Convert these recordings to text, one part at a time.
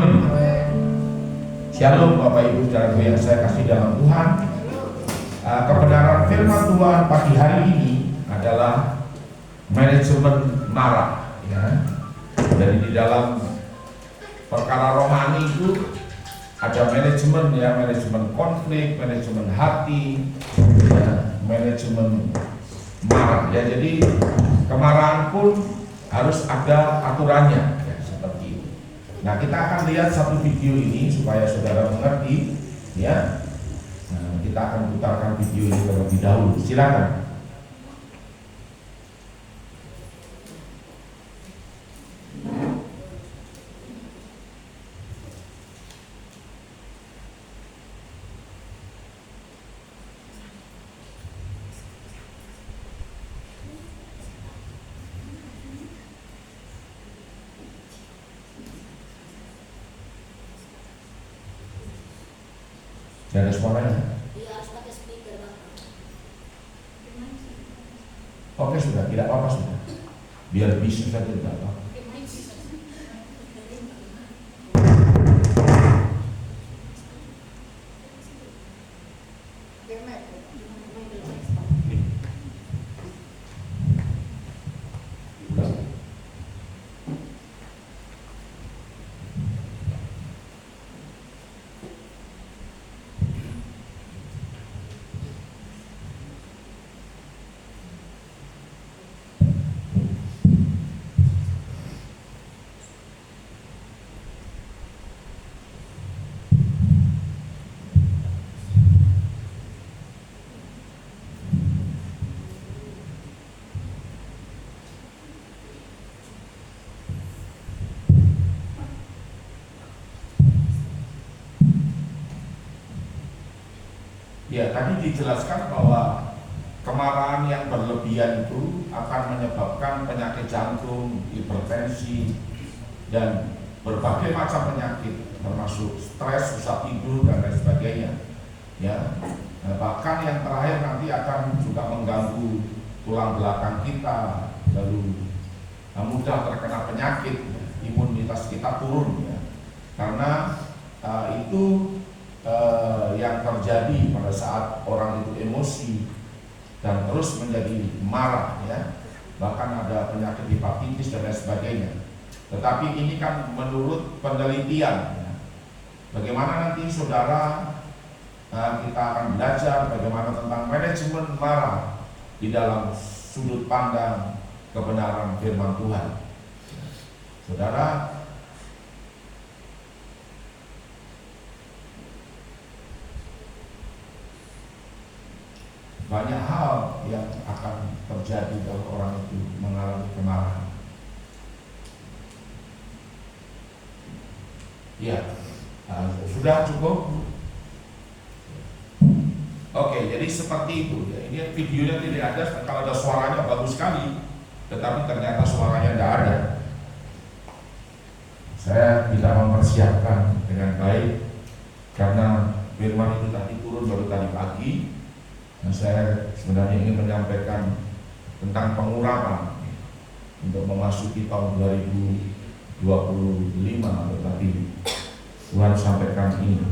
Amin. Shalom Bapak Ibu saudaraku yang saya kasih dalam Tuhan. Kebenaran firman Tuhan pagi hari ini adalah manajemen marah, ya. Jadi di dalam perkara rohani itu ada manajemen, ya, manajemen konflik, manajemen hati, ya, manajemen marah, ya. Jadi kemarahan pun harus ada aturannya, ya, seperti itu. Nah, kita akan lihat satu video ini supaya saudara mengerti, ya. Nah, kita akan putarkan video ini terlebih dahulu. Silakan. Tidak ada suaranya? Iya, harus pakai speaker, Bang. Oke, sudah, tidak apa-apa sudah. Biar bisa saja, tidak apa-apa. Ya, tadi dijelaskan bahwa kemarahan yang berlebihan itu akan menyebabkan penyakit jantung, hipertensi, dan berbagai macam penyakit, termasuk stres, susah tidur, dan lain sebagainya. Ya, nah, bahkan yang terakhir nanti akan juga mengganggu tulang belakang kita, lalu mudah terkena penyakit, ya, imunitas kita turun, ya, karena itu yang terjadi pada saat orang itu emosi dan terus menjadi marah, ya, bahkan ada penyakit hepatitis dan lain sebagainya. Tetapi ini kan menurut penelitian, ya. Bagaimana nanti saudara, kita akan belajar bagaimana tentang manajemen marah di dalam sudut pandang kebenaran firman Tuhan. Saudara, banyak hal yang akan terjadi kalau orang itu mengalami kemarahan. Ya, sudah cukup. Oke, jadi seperti itu, ya. Ini videonya tidak ada, kalau ada suaranya bagus sekali, tetapi ternyata suaranya tidak ada. Saya tidak mempersiapkan dengan baik karena firman itu tadi turun baru tadi pagi. Nah, saya sebenarnya ingin menyampaikan tentang pengurangan untuk memasuki tahun 2025, tetapi Tuhan sampaikan ini.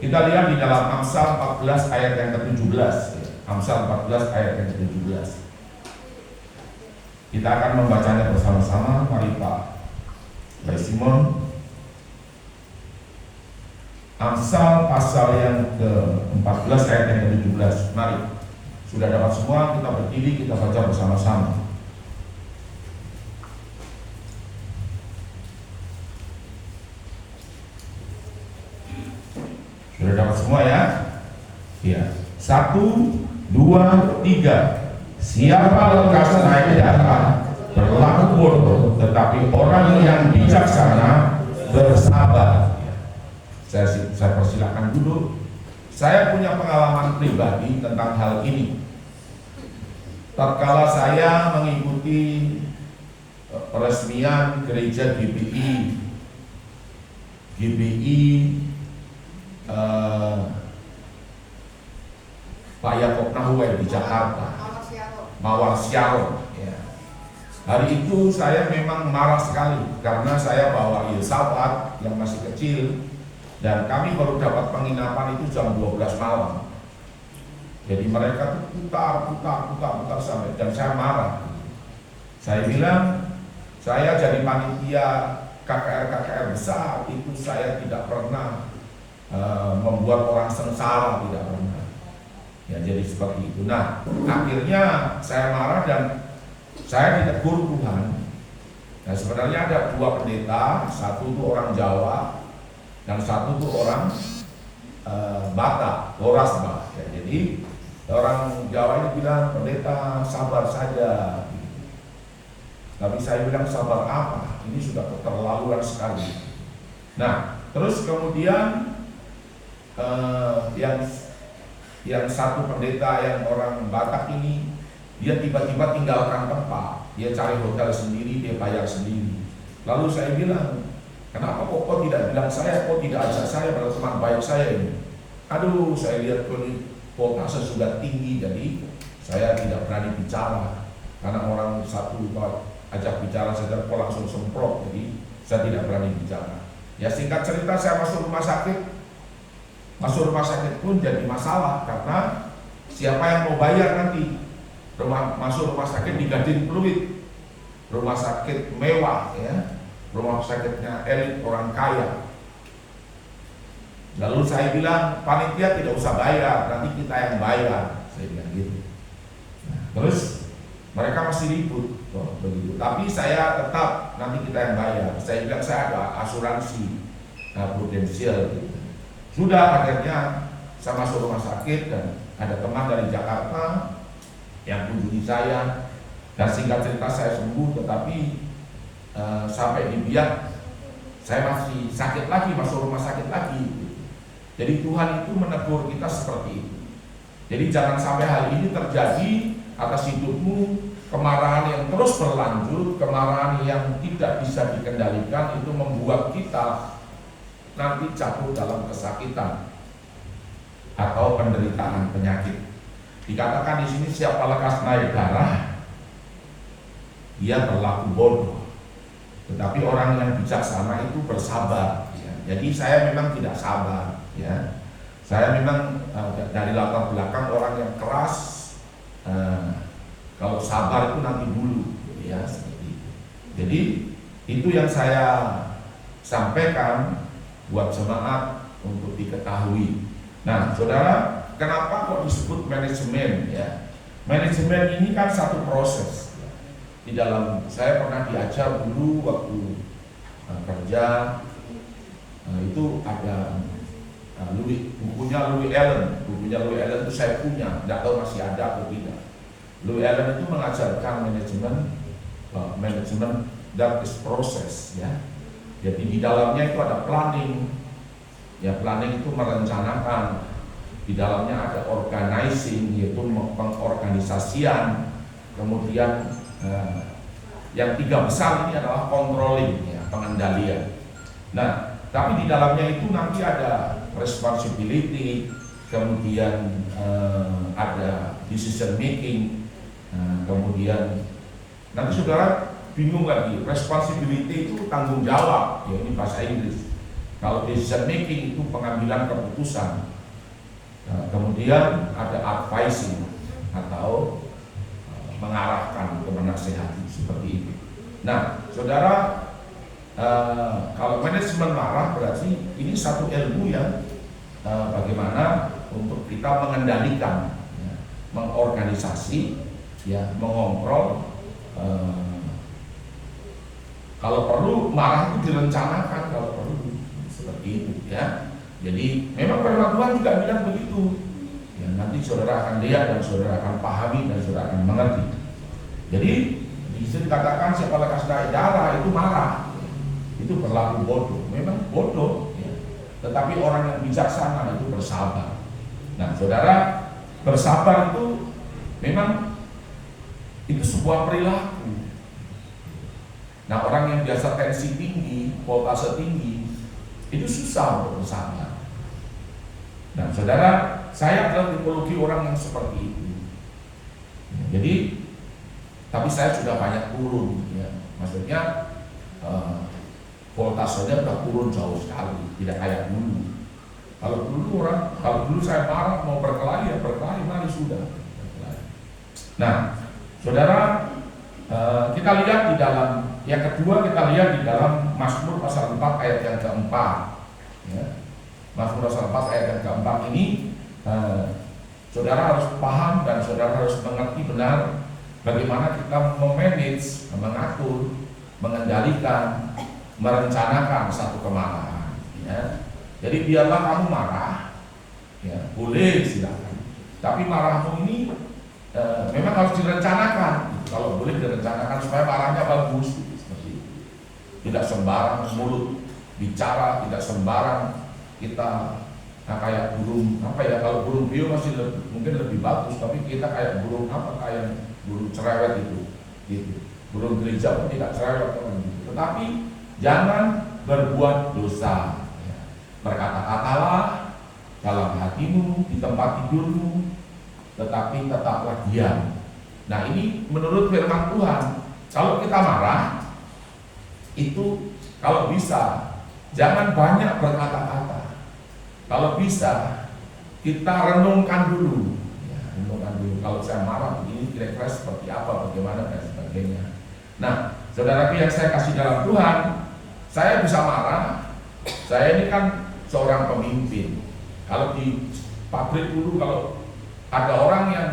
Kita lihat di dalam Amsal 14 ayat yang ke-17, ya. Amsal 14 ayat yang ke-17. Kita akan membacanya bersama-sama. Mari Pak Simon. Amsal pasal yang ke-14 ayat yang ke-17. Mari. Sudah dapat semua, kita berdiri, kita baca bersama-sama. Sudah dapat semua, ya? Ya. 1, 2, 3. Siapa lekas naik darah berlaku bodoh, tetapi orang yang bijaksana bersabar. Saya persilakan dulu. Saya punya pengalaman pribadi tentang hal ini. Tatkala saya mengikuti peresmian gereja GBI Pak Yakob Nahuel di Jakarta, Mawar Siaro, ya. Hari itu saya memang marah sekali karena saya bawa Yosafat yang masih kecil dan kami baru dapat penginapan itu jam 12 malam. Jadi mereka tuh putar sampai, dan saya marah. Saya bilang, saya jadi panitia KKR besar itu saya tidak pernah membuat orang sengsara, tidak pernah. Ya, jadi seperti itu. Nah, akhirnya saya marah dan saya ditegur Tuhan. Nah, sebenarnya ada dua pendeta, satu itu orang Jawa dan satu itu orang Batak, Loras Bah. Ya, jadi orang Jawa ini bilang, pendeta sabar saja. Tapi saya bilang sabar apa? Ini sudah keterlaluan sekali. Nah, terus kemudian yang satu pendeta yang orang Batak ini, dia tiba-tiba tinggalkan tempat. Dia cari hotel sendiri, dia bayar sendiri. Lalu saya bilang, kenapa kok tidak bilang saya, kok tidak ajak saya berteman baik saya ini? Aduh, saya lihat voltase sudah tinggi, jadi saya tidak berani bicara. Karena orang satu ajak bicara saja kok langsung semprot, jadi saya tidak berani bicara. Ya, singkat cerita saya masuk rumah sakit. Masuk rumah sakit pun jadi masalah karena siapa yang mau bayar nanti? Masuk rumah sakit diganti fluid. Rumah sakit mewah ya. Rumah sakitnya elit, orang kaya. Lalu saya bilang, panitia tidak usah bayar, nanti kita yang bayar. Saya bilang gitu. Nah, terus mereka masih ribut, begitu. Tapi saya tetap nanti kita yang bayar. Saya bilang saya ada asuransi prudensial. Gitu. Sudah, akhirnya saya masuk rumah sakit dan ada teman dari Jakarta yang kunjungi saya. Dan singkat cerita saya sembuh, tetapi sampai di Biak saya masih sakit lagi, masuk rumah sakit lagi. Gitu. Jadi Tuhan itu menegur kita seperti itu. Jadi jangan sampai hal ini terjadi atas hidupmu. Kemarahan yang terus berlanjut, kemarahan yang tidak bisa dikendalikan itu membuat kita nanti jatuh dalam kesakitan atau penderitaan penyakit. Dikatakan di sini siapa lekas naik darah, dia berlaku bodoh. Tetapi orang yang bijaksana itu bersabar. Ya. Jadi saya memang tidak sabar. Ya. Saya memang dari latar belakang orang yang keras. Kalau sabar itu nanti dulu, ya seperti itu. Jadi itu yang saya sampaikan buat jemaat untuk diketahui. Nah, saudara, kenapa kok disebut manajemen? Ya, manajemen ini kan satu proses. Di dalam saya pernah diajar dulu waktu kerja, itu ada bukunya Louis Allen. Bukunya Louis Allen itu saya punya, tidak tahu masih ada atau tidak. Louis Allen itu mengajarkan manajemen that is proses, ya. Jadi di dalamnya itu ada planning, ya, planning itu merencanakan. Di dalamnya ada organizing, yaitu pengorganisasian. Kemudian yang tiga besar ini adalah controlling, ya, pengendalian. Nah, tapi di dalamnya itu nanti ada responsibility, kemudian ada decision making. Kemudian nanti saudara bingung lagi, responsibility itu tanggung jawab, ya ini bahasa Inggris. Kalau decision making itu pengambilan keputusan. Kemudian ada advising atau mengarahkan atau menasehati seperti itu. Nah, saudara, kalau manajemen marah berarti ini satu ilmu yang bagaimana untuk kita mengendalikan, ya, mengorganisasi, ya, mengontrol. Kalau perlu marah itu direncanakan, kalau perlu seperti itu, ya. Jadi memang firman Tuhan juga bilang begitu. Ya, nanti saudara akan lihat dan saudara akan pahami dan saudara akan mengerti. Jadi di sini dikatakan siapa lekas naik darah itu marah, itu berlaku bodoh. Memang bodoh, ya. Tetapi orang yang bijaksana itu bersabar. Nah, saudara, bersabar itu memang itu sebuah perilaku. Nah, orang yang biasa tensi tinggi, voltase tinggi, itu susah untuk bersabar. Nah, saudara, saya adalah tipologi orang yang seperti itu. Jadi tapi saya sudah banyak turun, ya. Maksudnya voltasenya udah turun jauh sekali, tidak kayak dulu. Kalau dulu saya marah mau berkelahi, ya berkelahi, mari sudah. Nah, saudara, kita lihat di dalam yang kedua, kita lihat di dalam Mazmur pasal 4 ayat yang keempat. Ya. Mazmur pasal 4 ayat yang keempat ini, saudara harus paham dan saudara harus mengerti benar bagaimana kita memanage, mengatur, mengendalikan, merencanakan satu kemarahan. Ya. Jadi biarlah kamu marah, ya, boleh silakan. Tapi marahmu ini memang harus direncanakan. Kalau boleh direncanakan supaya marahnya bagus, seperti itu. Tidak sembarang mulut bicara, tidak sembarang kita kayak burung kalau burung beo masih mungkin lebih bagus, tapi kita kayak burung kayak burung cerewet itu, gitu. Burung gereja pun tidak cerewet gitu. Tetapi jangan berbuat dosa. Ya. Berkata-katalah dalam hatimu, di tempat tidurmu, tetapi tetaplah diam. Nah, ini menurut firman Tuhan, kalau kita marah itu kalau bisa jangan banyak berkata-kata. Kalau bisa kita renungkan dulu, ya, renungkan dulu. Kalau saya marah begini kira-kira seperti apa, bagaimana dan sebagainya. Nah, saudara yang saya kasih dalam Tuhan, saya bisa marah. Saya ini kan seorang pemimpin. Kalau di pabrik dulu, kalau ada orang yang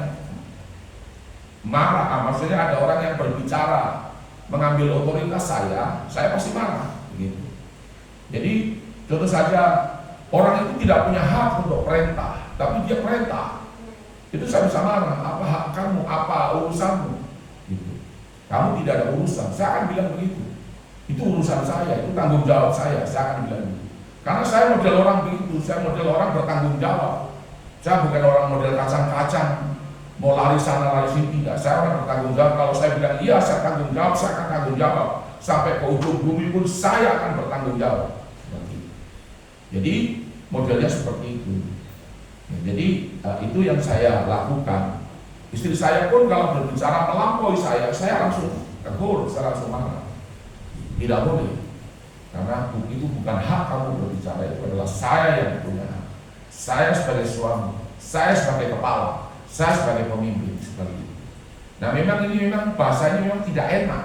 marah, maksudnya ada orang yang berbicara mengambil otoritas saya pasti marah, begitu. Jadi contoh saja, orang itu tidak punya hak untuk perintah, tapi dia perintah. Itu saya bisa marah. Apa hak kamu? Apa urusanmu? Gitu. Kamu tidak ada urusan. Saya akan bilang begitu. Itu urusan saya, itu tanggung jawab saya akan bilang begitu. Karena saya model orang begitu, saya model orang bertanggung jawab. Saya bukan orang model kacang-kacang, mau lari sana lari sini, tidak. Saya orang bertanggung jawab. Kalau saya bilang iya, saya tanggung jawab, saya akan tanggung jawab. Sampai ke ujung bumi pun saya akan bertanggung jawab. Jadi modelnya seperti itu. Ya, jadi itu yang saya lakukan. Istri saya pun kalau berbicara melampaui saya langsung tegur, saya langsung marah. Tidak boleh, karena itu bukan hak kamu berbicara, itu adalah saya yang punya hak. Saya sebagai suami, saya sebagai kepala, saya sebagai pemimpin, seperti itu. Nah, memang ini bahasa ini memang tidak enak.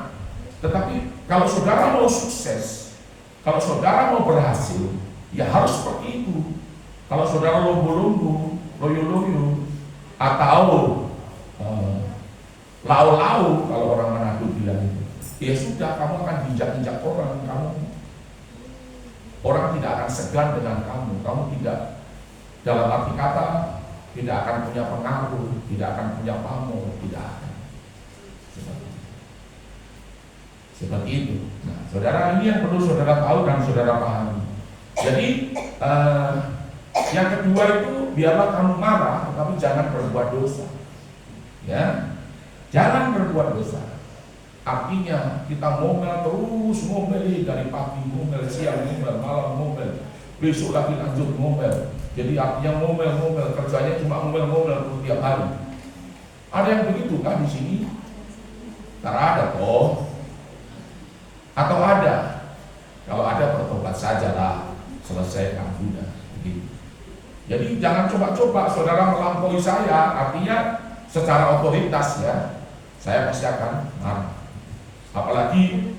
Tetapi kalau saudara mau sukses, kalau saudara mau berhasil, ya harus seperti itu. Kalau saudara lombo-lombo, loyo-loyo, atau lau-lau, kalau orang Manado bilang itu, ya sudah, kamu akan injak-injak orang, orang tidak akan segan dengan kamu tidak, dalam arti kata, tidak akan punya pengaruh, tidak akan punya pamor, tidak akan. Seperti itu. Nah, saudara, ini yang perlu saudara tahu dan saudara pahami. Jadi yang kedua itu, biarlah kamu marah, tetapi jangan berbuat dosa. Ya, jangan berbuat dosa. Artinya kita ngomel terus, ngomel dari pagi ngomel, siang ngomel, malam ngomel, besok lagi lanjut ngomel. Jadi artinya ngomel, kerjanya cuma ngomel tiap hari. Ada yang begitu kan di sini? Tak ada toh? Atau ada? Kalau ada, bertobat sajalah, selesaikan sudah. Begitu. Jadi jangan coba-coba saudara melampaui saya, artinya secara otoritas ya, saya pasti akan marah. Apalagi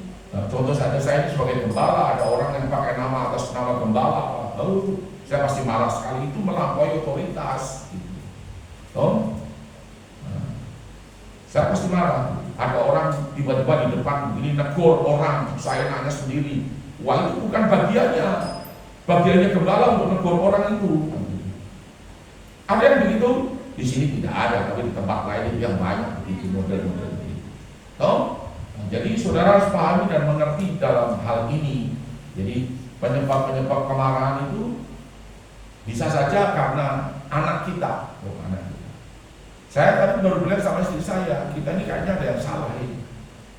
contoh saja, saya sebagai gembala, ada orang yang pakai nama atas nama gembala, lalu saya pasti marah sekali, itu melampaui otoritas. Gitu. Saya pasti marah. Ada orang tiba-tiba di depan ini negur orang, saya nanya sendiri. Wah, itu bukan bagiannya gembala untuk negur orang itu. Ada yang begitu? Di sini tidak ada, tapi di tempat lain itu yang banyak begitu, model-model begitu. Jadi saudara harus pahami dan mengerti dalam hal ini. Jadi penyebab kemarahan itu bisa saja karena anak kita, anak kita. Saya tadi baru bilang sama istri saya, kita ini kayaknya ada yang salah ini,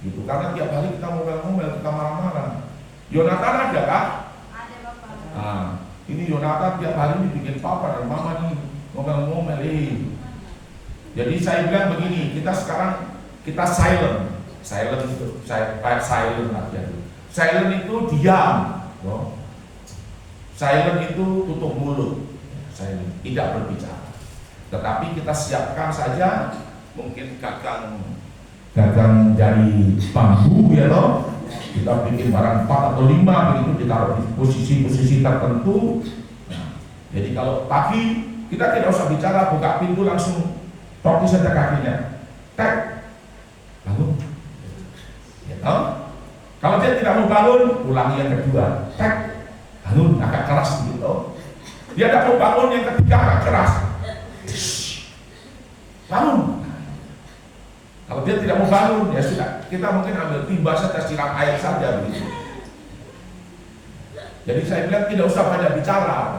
gitu. Karena tiap hari kita ngomel-ngomel, kita marah-marah. Yonatan ada kah? Ada, Bapak. Nah, ini Yonatan tiap hari ini bikin papa dan mama nih ngomel-ngomel. Jadi saya bilang begini, kita sekarang kita silent itu silent aja. Silent itu diam, no? Silent itu tutup mulut, silent, tidak berbicara. Tetapi kita siapkan saja, mungkin gagang dari bambu ya loh. Kita bikin barang 4 atau 5 begitu, ditaruh di posisi-posisi tertentu. Nah, jadi kalau pagi kita tidak usah bicara, buka pintu langsung topi saja kakinya, tek, bangun. Ya, no? Kalau dia tidak mau bangun, ulangi yang kedua, tek, bangun, agak keras gitu. Dia tidak mau bangun yang ketiga agak keras, bangun. Kalau dia tidak mau bangun, ya sudah, kita mungkin ambil timba saja, siram air saja begitu. Jadi saya bilang tidak usah banyak bicara.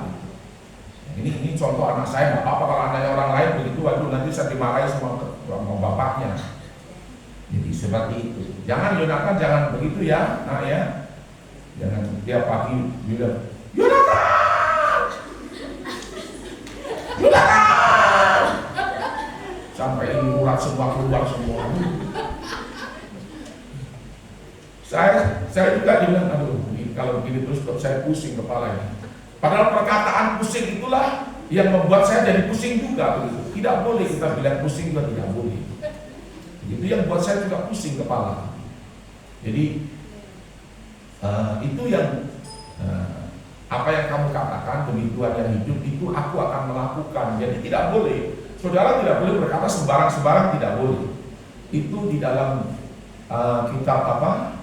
Begitu. Ini contoh anak saya, nggak apa-apa kalau anaknya orang lain begitu, waduh nanti saya dimarahi sama bapaknya. Jadi seperti itu. Jangan Yonatan, jangan begitu ya, nak ya. Jangan dia pagi bilang, Yonatan, Yonatan, sampai ini urat semua keluar semua. Saya juga bilang, aduh, kalau begini terus saya pusing kepalanya. Padahal perkataan pusing itulah yang membuat saya jadi pusing juga. Begitu. Tidak boleh kita bilang pusing juga, tidak boleh. Itu yang buat saya juga pusing kepala. Jadi itu yang apa yang kamu katakan demi Tuhan yang hidup itu aku akan melakukan. Jadi tidak boleh, saudara tidak boleh berkata sembarang-sembarang, tidak boleh. Itu di dalam kitab apa?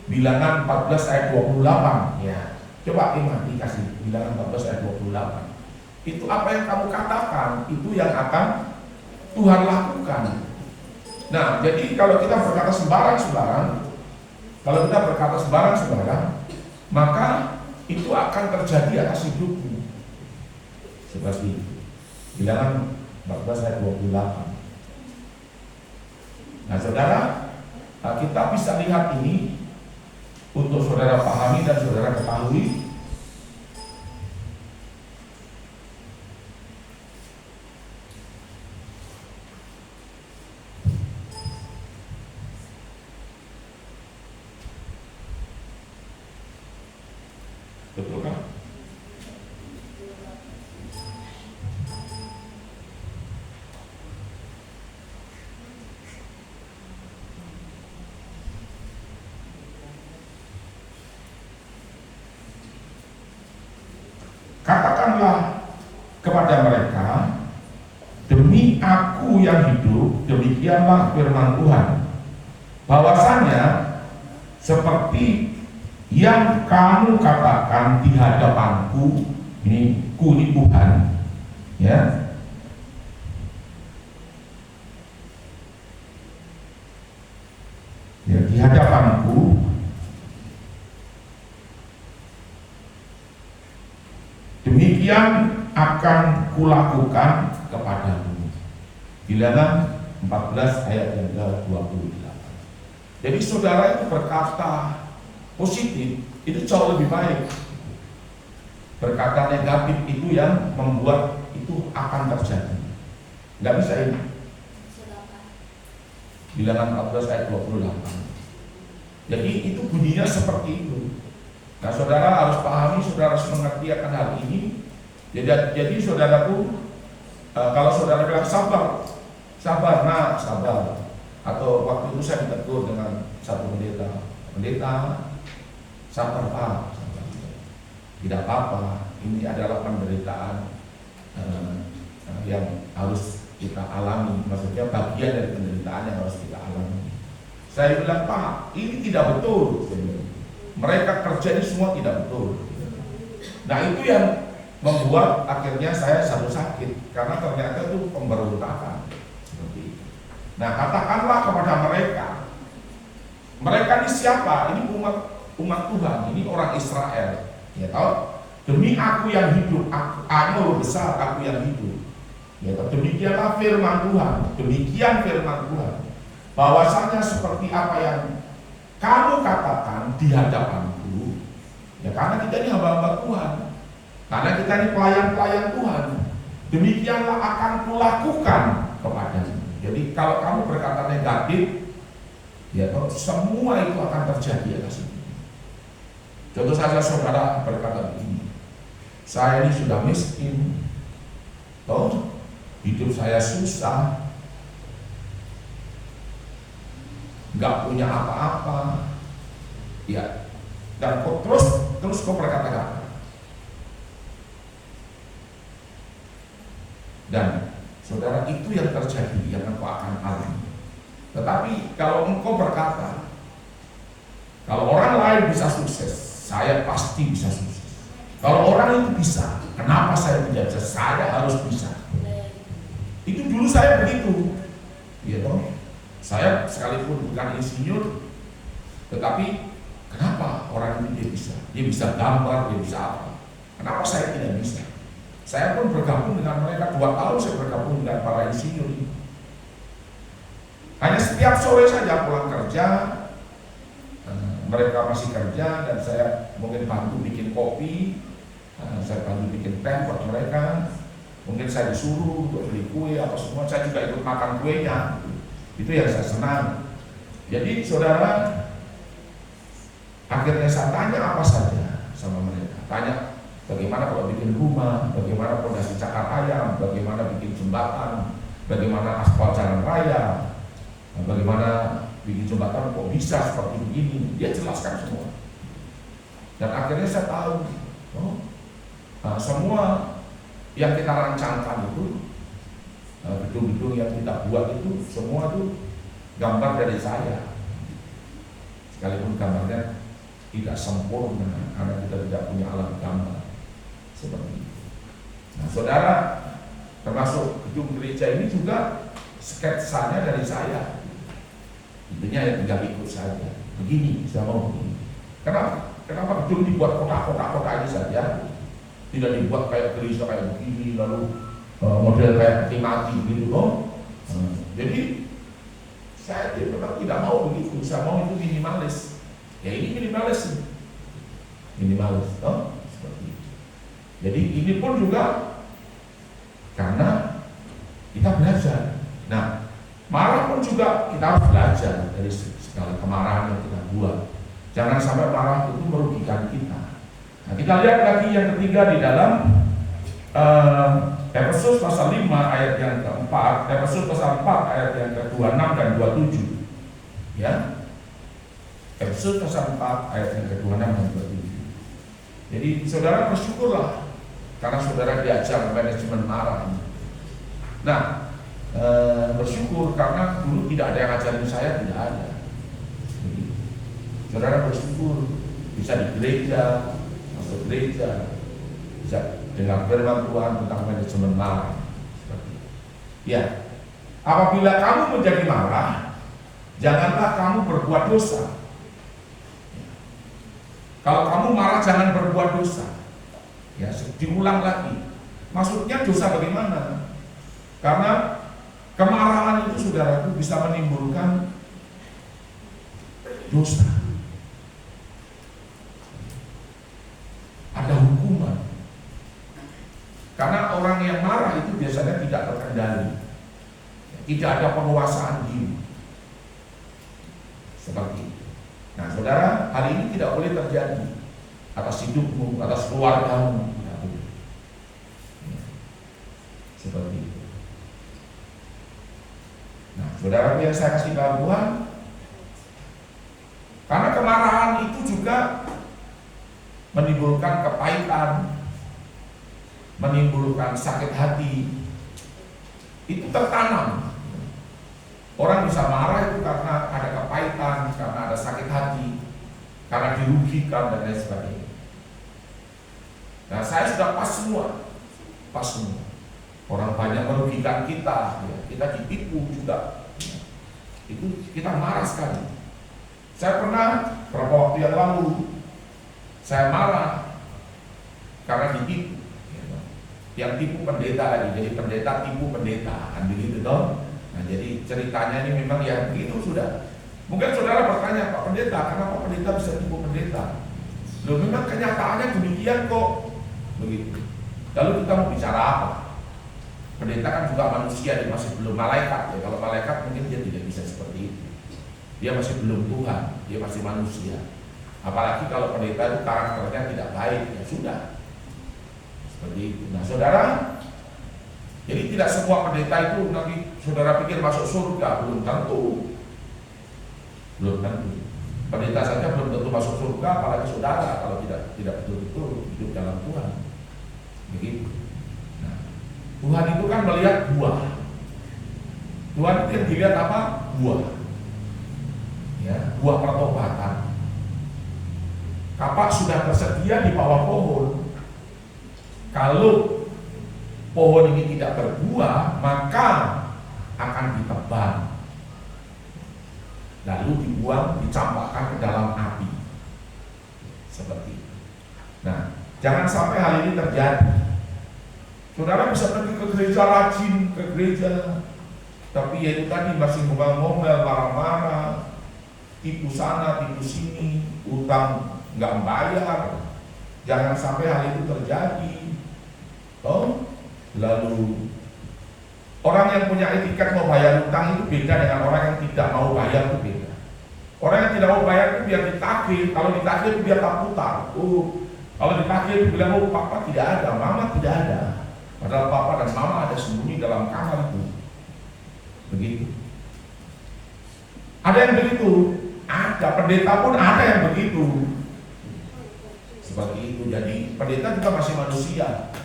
Bilangan 14 ayat 28 ya. Coba Iman dikasih Bilangan 14 ayat 28. Itu apa yang kamu katakan, itu yang akan Tuhan lakukan. Nah, jadi kalau kita berkata sembarang-sembarang, maka itu akan terjadi atas hidupmu. Seperti itu. Bilangan 14 ayat 28. Nah, saudara, kita bisa lihat ini untuk saudara pahami dan saudara ketahui. Betul kan? Katakanlah kepada mereka, demi aku yang hidup, demikianlah firman Tuhan, bahwasanya seperti yang kamu katakan di hadapanku, ini Tuhan, ya, di hadapanku, demikian akan kulakukan kepadamu. Bilangan 14 ayat yang ke-28. Jadi saudara itu berkata positif, itu jauh lebih baik. Berkata negatif itu yang membuat itu akan terjadi. Nggak bisa ini. Bilangan 14 ayat 28. Jadi itu bunyinya seperti itu. Nah, saudara harus pahami, saudara harus mengerti akan hal ini. Jadi saudaraku, kalau saudara bilang sabar, atau waktu itu saya ditegur dengan satu pendeta, sabar Pak, tidak apa-apa, ini adalah penderitaan yang harus kita alami, maksudnya bagian dari penderitaan yang harus kita alami. Saya bilang, Pak, ini tidak betul. Mereka kerja ini semua tidak betul. Nah, itu yang membuat akhirnya saya satu sakit, karena ternyata itu pemberontakan seperti itu. Nah, katakanlah kepada mereka ini siapa? Ini umat Tuhan, ini orang Israel, ya tahu? Demi aku yang hidup, aku besar, aku yang hidup. Ya, demikianlah firman Tuhan, demikian firman Tuhan, bahwasanya seperti apa yang kamu katakan di hadapanku, ya karena kita ini hamba-hamba Tuhan, karena kita ini pelayan-pelayan Tuhan, demikianlah akan kulakukan kepadamu. Jadi kalau kamu berkata negatif, Ya, kalau semua itu akan terjadi atas itu. Contoh saja saudara berkata begini, saya ini sudah miskin, toh hidup saya susah, nggak punya apa-apa, ya, dan kok terus kau berkata-kata, dan saudara itu yang terjadi yang engkau akan alami. Tetapi kalau engkau berkata, kalau orang lain bisa sukses, saya pasti bisa sukses. Kalau orang itu bisa, kenapa saya tidak bisa? Saya harus bisa. Itu dulu saya begitu, ya toh. Saya sekalipun bukan insinyur, tetapi kenapa orang ini dia bisa? Dia bisa gambar, dia bisa apa? Kenapa saya tidak bisa? Saya pun bergabung dengan mereka 2 tahun, saya bergabung dengan para insinyur ini. Hanya setiap sore saja pulang kerja, mereka masih kerja dan saya mungkin bantu bikin kopi, saya bantu bikin teh buat mereka. Mungkin saya disuruh untuk beli kue apa semua, saya juga ikut makan kuenya. Itu yang saya senang. Jadi saudara, akhirnya saya tanya apa saja sama mereka. Tanya bagaimana kalau bikin rumah, bagaimana pondasi cakar ayam, bagaimana bikin jembatan, bagaimana aspal jalan raya, bagaimana bikin jembatan kok bisa seperti begini. Dia jelaskan semua. Dan akhirnya saya tahu, semua yang kita rancangkan itu, gedung-gedung yang kita buat itu, semua itu gambar dari saya. Sekalipun gambarnya tidak sempurna karena kita tidak punya alat gambar seperti itu. Nah, saudara, termasuk gedung gereja ini juga sketsanya dari saya. Intinya ya tinggal ikut saja. Begini, saya mau begini. Kenapa gedung dibuat kotak-kotak ini saja? Tidak dibuat kayak gereja kayak begini, lalu model kayak peti mati gitu loh. Jadi saya memang tidak mau begitu. Saya mau itu minimalis. Ya ini minimalis, toh seperti itu. Jadi ini pun juga karena kita belajar. Nah, marah pun juga kita harus belajar dari segala kemarahan yang kita buat. Jangan sampai marah itu merugikan kita. Nah, kita lihat lagi yang ketiga di dalam Efesus pasal 5 ayat yang keempat, Efesus pasal 4 ayat yang ke-26 dan 27. Ya. Efesus pasal 4 ayat yang ke-26 dan 27. Jadi saudara bersyukurlah karena saudara diajar manajemen marah. Nah, bersyukur karena dulu tidak ada yang ngajarin saya, tidak ada. Jadi, saudara bersyukur bisa di gereja, masuk gereja, bisa dengar firman Tuhan tentang manajemen marah. Ya, apabila kamu menjadi marah, janganlah kamu berbuat dosa. Kalau kamu marah jangan berbuat dosa. Ya, diulang lagi. Maksudnya dosa bagaimana? Karena kemarahan itu saudaraku bisa menimbulkan dosa. Ada hukuman. Karena orang yang marah itu biasanya tidak terkendali. Tidak ada penguasaan diri. Seperti itu. Nah, saudara, hal ini tidak boleh terjadi atas hidupmu, atas keluargamu. Tidak boleh. Seperti itu. Nah, saudara yang saya kasih tahu Tuhan, karena kemarahan itu juga menimbulkan kepahitan, menimbulkan sakit hati. Itu tertanam. Orang bisa marah itu karena ada kepahitan, karena ada sakit hati, karena dirugikan dan lain sebagainya. Nah, saya sudah pas semua. Orang banyak merugikan kita, ya, kita ditipu juga. Itu kita marah sekali. Saya pernah beberapa waktu yang lalu, saya marah karena ditipu. Yang tipu pendeta lagi, jadi pendeta tipu pendeta, kan begitu toh. Nah, jadi ceritanya ini memang ya begitu sudah. Mungkin saudara bertanya, Pak Pendeta, kenapa pendeta bisa tipu pendeta? Loh, memang kenyataannya demikian kok. Begitu. Lalu kita mau bicara apa? Pendeta kan juga manusia, dia masih belum malaikat ya. Kalau malaikat mungkin dia tidak bisa seperti itu. Dia masih belum Tuhan, dia masih manusia. Apalagi kalau pendeta itu karakternya tidak baik, ya sudah. Seperti itu. Nah saudara, jadi tidak semua pendeta itu nanti saudara pikir masuk surga, belum tentu. Belum tentu. Pendeta saja belum tentu masuk surga, apalagi saudara kalau tidak betul-betul hidup dalam Tuhan. Begitu. Nah, Tuhan itu kan melihat buah. Tuhan itu yang dilihat apa? Buah. Ya, buah pertobatan. Kapak sudah tersedia di bawah pohon. Kalau pohon ini tidak berbuah, maka akan ditebang, lalu dibuang, dicampakkan ke dalam api. Seperti itu. Nah, jangan sampai hal ini terjadi. Saudara bisa pergi ke gereja rajin, ke gereja, tapi ya itu tadi masih ngomel-ngomel, marah-marah, tipu sana, tipu sini, utang nggak membayar. Jangan sampai hal itu terjadi. Oh, lalu orang yang punya etiket mau bayar utang itu beda dengan orang yang tidak mau bayar, itu beda. Orang yang tidak mau bayar itu biar ditagih, kalau ditagih itu biar tak putar. Kalau ditagih itu bilang, oh papa tidak ada, mama tidak ada. Padahal papa dan mama ada sembunyi dalam kamar itu. Begitu. Ada yang begitu, ada pendeta pun ada yang begitu. Seperti itu. Jadi pendeta juga masih manusia.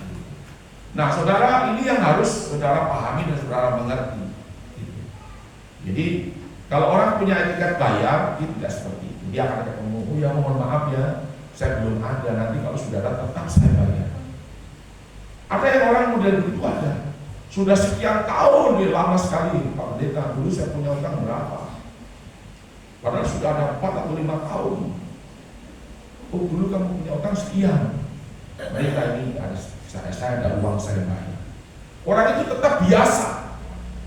Nah saudara, ini yang harus saudara pahami dan saudara mengerti. Jadi kalau orang punya etiket bayar, dia tidak seperti itu. Dia akan ketemu, oh ya mohon maaf ya, saya belum ada, nanti kalau saudara tetap saya bayar. Ada yang orang model begitu ada. Sudah sekian tahun, dia lama sekali, Pak Pendeta, dulu saya punya utang berapa? Padahal sudah ada 4 atau 5 tahun. Oh dulu kamu punya utang sekian. Mereka ini ada, saya ada uang, saya bayar. Orang itu tetap biasa.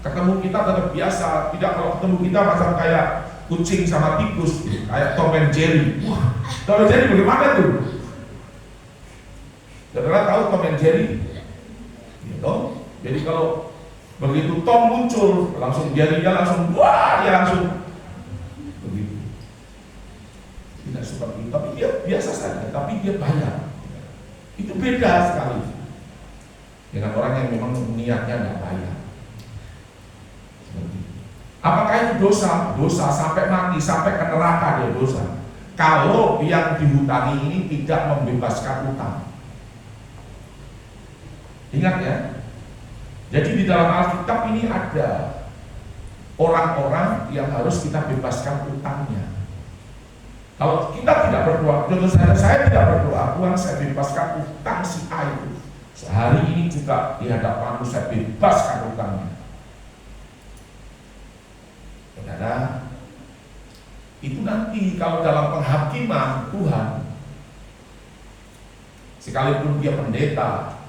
Ketemu kita tetap biasa. Tidak, kalau ketemu kita macam kayak kucing sama tikus, kayak Tom and Jerry. Wah, Tom and Jerry bagaimana tuh? Saudara tahu Tom and Jerry? Gitu. Jadi kalau begitu Tom muncul, langsung Jerry-nya langsung, wah, dia langsung begitu. Tidak seperti itu, tapi dia biasa saja, tapi dia bayar. Itu beda sekali dengan orang yang memang niatnya tidak bayar. Apakah itu dosa? Dosa sampai mati, sampai ke neraka dia dosa. Kalau yang dihutangi ini tidak membebaskan utang. Ingat ya. Jadi di dalam Alkitab ini ada orang-orang yang harus kita bebaskan utangnya. Kalau kita tidak berdoa, contoh saya tidak berdoa, Tuhan saya bebaskan utang si A itu. Sehari ini juga di hadapanmu saya bebaskan utangnya. Saudara, itu nanti kalau dalam penghakiman Tuhan, sekalipun dia pendeta,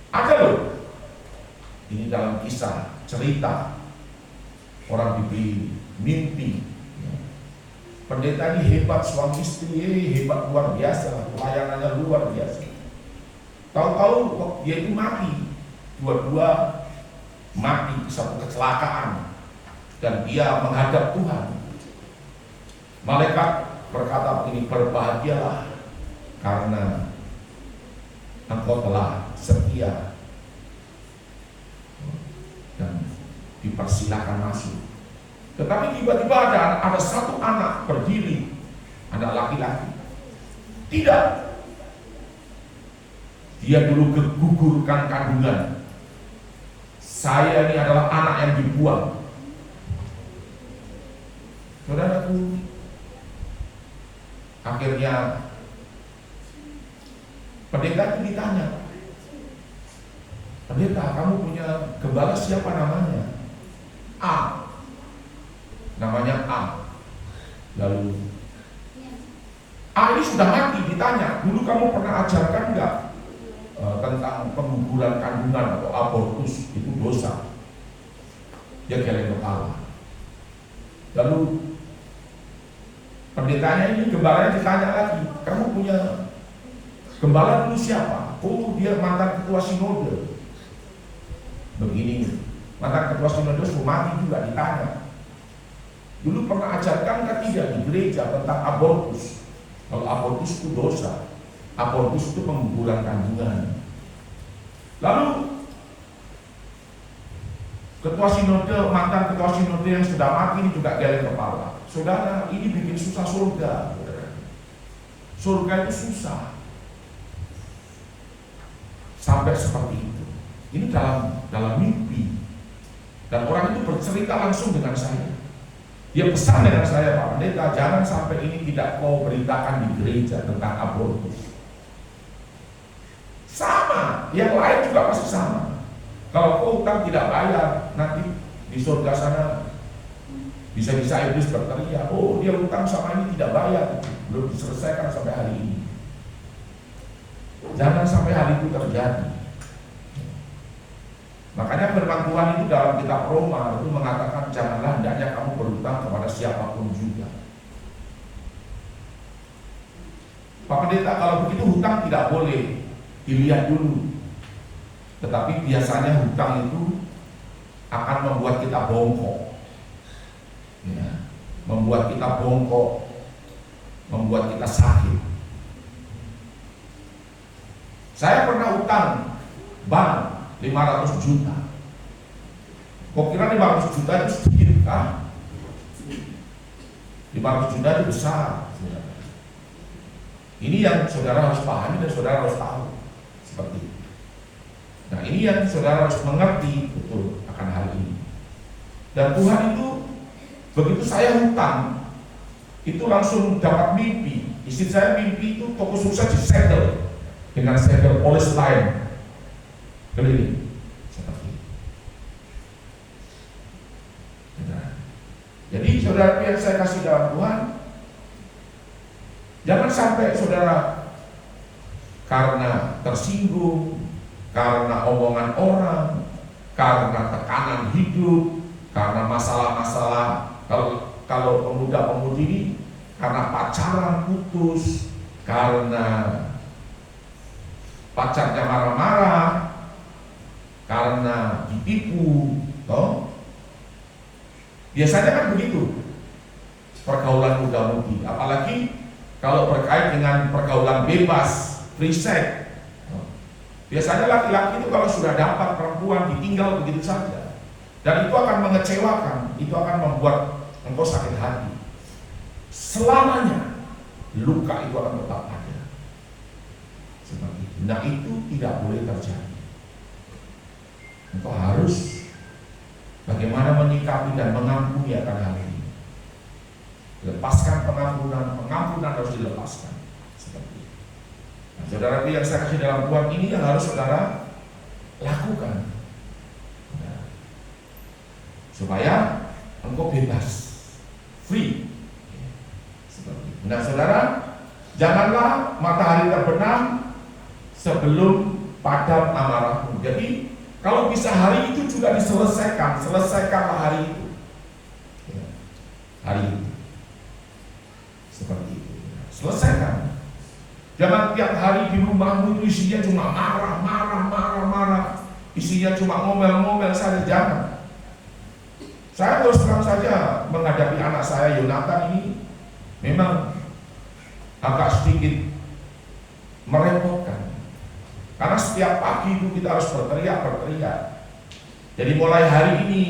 ada loh. Ini dalam kisah, cerita orang diberi mimpi. Pendeta ini hebat, suami istri hebat luar biasa, pelayanannya luar biasa. Tahu-tahu dia itu mati, dua-dua mati satu kecelakaan, dan dia menghadap Tuhan. Malaikat berkata begini, berbahagialah karena engkau telah setia dan dipersilakan masuk. Tetapi tiba-tiba ada satu anak berdiri, anak laki-laki. Tidak. Dia dulu kegugurkan kandungan. Saya ini adalah anak yang dibuang. Saudaraku, akhirnya pendeta itu ditanya, pendeta, kamu punya gembala siapa namanya? A. Namanya A. Lalu A ini sudah mati, ditanya, dulu kamu pernah ajarkan enggak tentang pengguguran kandungan atau abortus, itu dosa? Dia geleng kepala. Lalu pendetanya ini, gembalanya ditanya lagi, kamu punya gembala dulu siapa? Oh, dia mantan ketua sinode. Begini, mantan ketua sinode sudah mati juga, ditanya. Dulu pernah ajarkan kan tidak di gereja tentang abortus. Kalau abortus itu dosa, abortus itu pengguguran kandungan. Lalu mantan ketua sinode yang sudah mati ini juga geleng kepala. Saudara, ini bikin susah surga. Surga itu susah. Sampai seperti itu. Ini dalam mimpi. Dan orang itu bercerita langsung dengan saya. Dia pesan dengan saya, Pak Pendeta, jangan sampai ini tidak kau beritakan di gereja tentang abortus. Sama, yang lain juga pasti sama. Kalau kau utang tidak bayar, nanti di surga sana bisa-bisa iblis berteriak, oh dia utang sama ini tidak bayar, belum diselesaikan sampai hari ini. Jangan sampai hal itu terjadi. Makanya firman Tuhan itu dalam kitab Roma itu mengatakan janganlah hendaknya kamu berhutang kepada siapapun juga. Pak Pendeta, kalau begitu hutang tidak boleh dilihat dulu. Tetapi biasanya hutang itu akan membuat kita bongkok, ya, membuat kita bongkok, membuat kita sakit. Saya pernah utang bank 500 juta. Kok kira 500 juta itu sedikit kan? 500 juta itu besar. Ini yang saudara harus pahami dan saudara harus tahu. Seperti itu. Nah, ini yang saudara harus mengerti betul akan hal ini. Dan Tuhan itu begitu saya hutang, itu langsung dapat mimpi. Istri saya mimpi itu toko sukses disegel dengan segel polystyrene keliling seperti itu. Jadi saudara yang saya kasih dalam Tuhan, jangan sampai saudara karena tersinggung, karena omongan orang, karena tekanan hidup, karena masalah-masalah, kalau pemuda-pemudi ini karena pacaran putus, karena pacarnya marah-marah, karena ditipu, toh? Biasanya kan begitu pergaulan muda-mudi, apalagi kalau berkait dengan pergaulan bebas, free sex. Biasanya laki-laki itu kalau sudah dapat perempuan ditinggal begitu saja, dan itu akan mengecewakan, itu akan membuat engkau sakit hati. Selamanya luka itu akan tetap ada. Seperti itu. Nah, itu tidak boleh terjadi. Engkau harus bagaimana menyikapi dan mengampuni akan hal ini. Lepaskan pengampunan harus dilepaskan. Seperti itu. Nah, saudara yang saya kasih dalam Tuhan, ini yang harus saudara lakukan. Nah, supaya engkau bebas, free. Seperti itu. Nah, saudara, janganlah matahari terbenam sebelum padam amarahmu. Jadi kalau bisa hari itu juga selesaikanlah hari itu. Ya, hari itu. Seperti itu. Selesaikan. Jangan tiap hari di rumahmu itu isinya cuma marah. Isinya cuma ngomel-ngomel saja, jangan. Saya terus terang saja menghadapi anak saya Yonatan ini memang agak sedikit merepotkan. Karena setiap pagi itu kita harus berteriak. Jadi mulai hari ini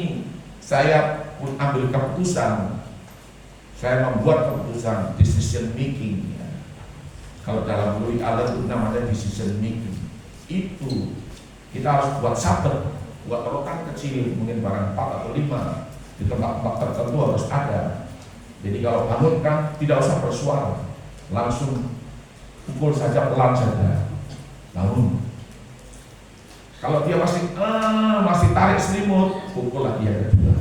saya pun ambil keputusan, saya membuat keputusan decision making. Ya. Kalau dalam Louis Allen itu namanya decision making. Itu kita harus buat saber, buat rotan kecil, mungkin barang 4 atau 5 di tempat-tempat tertentu harus ada. Jadi kalau bangun kan tidak usah bersuara, langsung pukul saja pelan saja. Bangun. Kalau dia masih tarik selimut, pukul lagi yang kedua.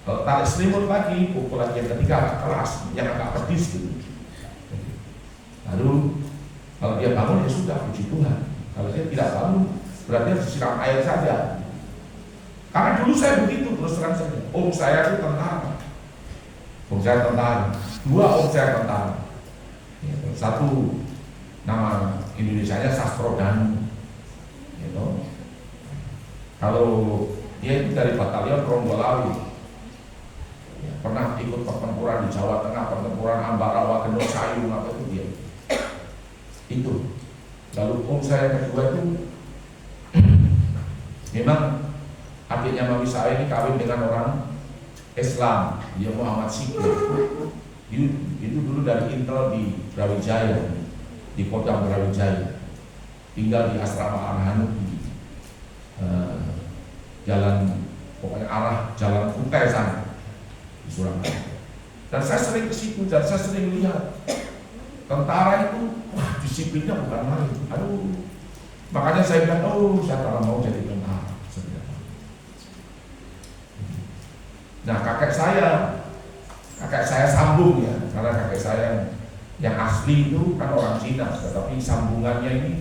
Kalau tarik selimut lagi, pukul lagi yang ketiga, keras, yang agak pedis gitu. Lalu kalau dia bangun ya sudah, puji Tuhan. Kalau dia tidak bangun, berarti harus disiram air saja. Karena dulu saya begitu, terus terang saja. Om saya itu tentara. Om saya tentara. 2 om saya tentara. Satu nama Indonesianya Sastrodanu. Gitu. Kalau dia itu dari batalion Ronggolawi. Ya. pernah ikut pertempuran di Jawa Tengah, pertempuran Ambarawa, Gendong Sayung, apa itu dia. Itu. Lalu om saya yang kedua itu memang adiknya mami saya ini kawin dengan orang Islam, dia Muhammad Sikir. Itu dulu dari Intel di Brawijaya, di Kodam Brawijaya, tinggal di asrama Arhanud di jalan, pokoknya arah Jalan Kutai sana di Surabaya. Dan saya sering ke situ dan saya sering lihat tentara itu, wah disiplinnya bukan main. Aduh, makanya saya bilang, oh saya tak mau jadi tentara. Nah kakek saya sambung ya, karena kakek saya yang asli itu kan orang Cina, tetapi sambungannya ini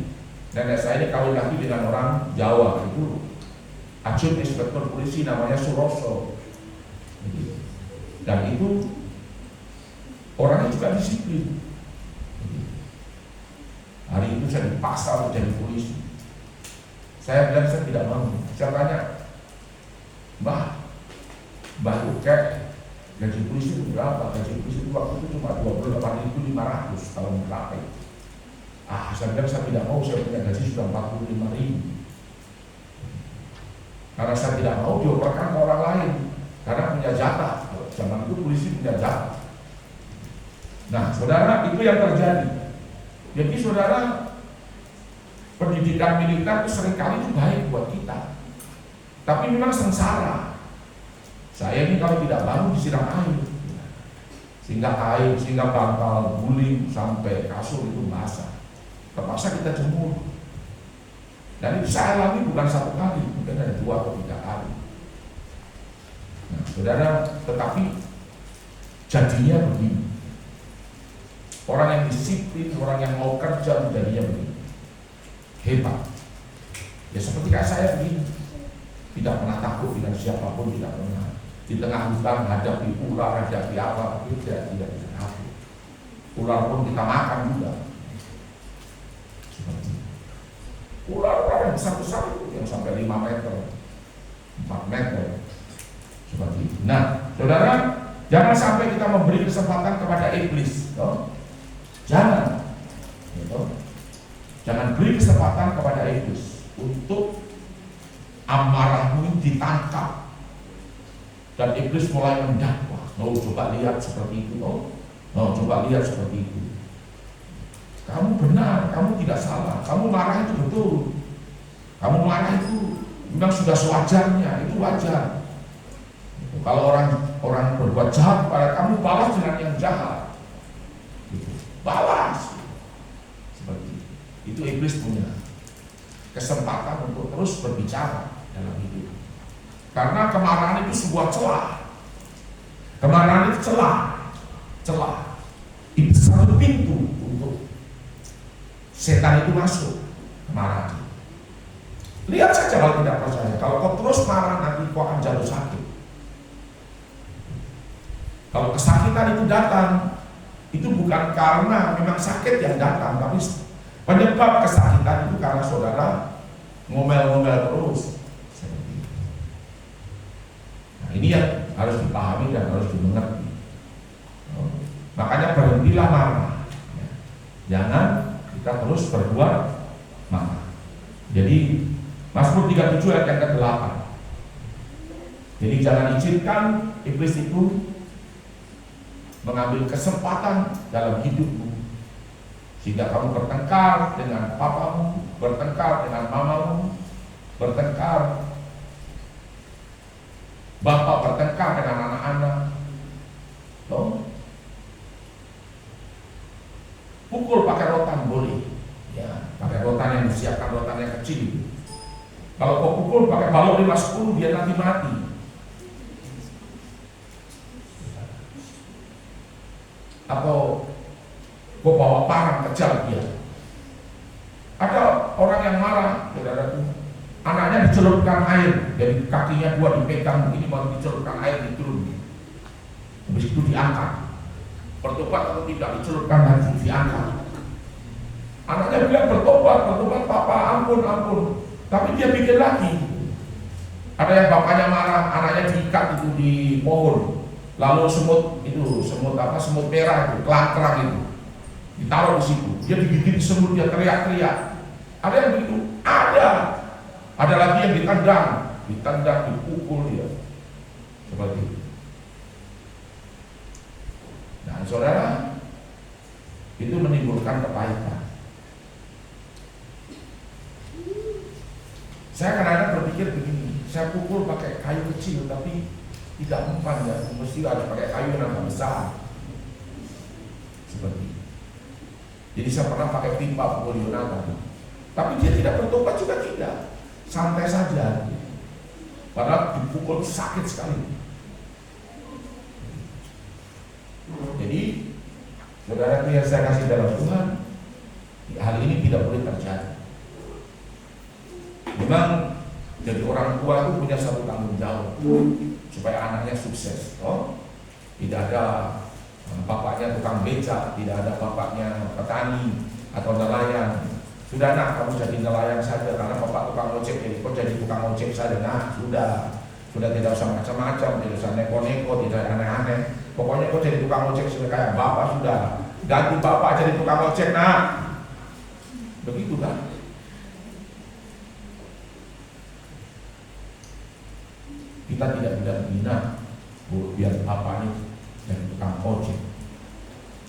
nenek saya ini kawin lagi dengan orang Jawa, itu Ajun Inspektur Polisi namanya Suroso. Dan itu orangnya juga disiplin. Hari itu saya dipaksa jadi polisi. Saya bilang saya tidak mau. Saya tanya, Mbah Ukek, gaji polisi itu berapa? Gaji polisi itu waktu itu cuma 28.500 tahun berapa itu. Saya bilang saya tidak mau, saya punya gaji sudah 45.000. Karena saya tidak mau dioperkan ke orang lain, karena punya jatah. Zaman itu polisi punya jatah. Nah, saudara, itu yang terjadi. Jadi saudara, pendidikan militer itu seringkali itu baik buat kita, tapi memang sengsara. Saya ini kalau tidak bangun disiram air, sehingga bantal, guling sampai kasur itu basah. Terpaksa kita jemur. Dan itu saya alami bukan satu kali, mungkin ada 2 atau 3 kali. Nah, saudara, tetapi jadinya begini. Orang yang disiplin, orang yang mau kerja jadinya begini. Hebat. Ya seperti kayak saya begini. Tidak pernah takut dengan siapapun, tidak pernah. Di tengah hutan hadapi ular, hadapi apa, tapi tidak bisa takut. Ular pun kita makan juga. Ular-ular yang besar-besar itu yang sampai 5 meter, 4 meter, seperti itu. Nah, saudara, jangan sampai kita memberi kesempatan kepada iblis, jangan, jangan beri kesempatan kepada iblis untuk amarahmu ditangkap dan iblis mulai mendakwah. Coba lihat seperti itu, coba lihat seperti itu. Kamu benar, kamu tidak salah, kamu marah itu betul. Kamu marah itu memang sudah sewajarnya, itu wajar. Kalau orang berbuat jahat kepada kamu, balas dengan yang jahat. Balas. Seperti itu iblis punya kesempatan untuk terus berbicara dalam hidup. Karena kemarahan itu sebuah celah. Kemarahan itu celah. Itu satu pintu untuk setan itu masuk, marah. Lihat saja kalau tidak percaya. Kalau kau terus marah nanti kau akan jatuh sakit. Kalau kesakitan itu datang, itu bukan karena memang sakit yang datang, tapi penyebab kesakitan itu karena saudara ngomel-ngomel terus. Nah, ini yang harus dipahami dan harus dimengerti. Makanya berhentilah marah. Jangan kita terus berbuat marah. Jadi Mazmur 37 ayat yang ke-8. Jadi jangan izinkan iblis itu mengambil kesempatan dalam hidupmu, sehingga kamu bertengkar dengan papamu, bertengkar dengan mamamu, bertengkar, bapak bertengkar dengan anak-anak. Pukul pakai rotan boleh, ya, pakai rotan yang disiapkan, rotan yang kecil. Kalau kau pukul pakai balok 5-10, dia nanti mati. Atau kau bawa parang kejar dia. Ada orang yang marah, saudaraku, anaknya dicelupkan air, dari kakinya 2 dipegang, ini baru dicelupkan air, diturun. Habis itu diangkat. Bertobat atau tidak, dicelupkan lagi, diangkat. Anaknya bilang bertobat, papa ampun. Tapi dia bikin lagi. Ada yang bapaknya marah, anaknya diikat itu di pohon, Lalu semut merah itu, kelantrang itu, ditaruh di situ. Dia digigit semut, dia teriak-teriak. Ada yang begitu? Ada. Ada lagi yang ditendang, dipukul dia. Seperti itu. Nah, saudara, itu menimbulkan kepahitan. Saya kadang-kadang berpikir begini, saya pukul pakai kayu kecil, tapi tidak mempan ya, mesti harus pakai kayu yang agak besar. Seperti itu. Jadi saya pernah pakai pipa pukul Yonatan, tapi dia tidak bertobat juga tidak, santai saja. Padahal dipukul sakit sekali. Jadi, saudara yang saya kasih dalam Tuhan, hal ini tidak boleh terjadi. Memang jadi orang tua itu punya satu tanggung jawab supaya anaknya sukses. Tidak ada bapaknya tukang beca, tidak ada bapaknya petani atau nelayan. Sudah nak, kamu jadi nelayan saja karena bapak tukang ojek, jadi kau jadi tukang ojek saja. Nah, sudah tidak usah macam-macam, tidak usah neko-neko, tidak aneh-aneh. Pokoknya kau jadi tukang ojek sudah kayak bapak, sudah ganti bapak jadi tukang ojek. Nah, begitu kan? Kita tidak bina biar bapak ini jadi tukang ojek,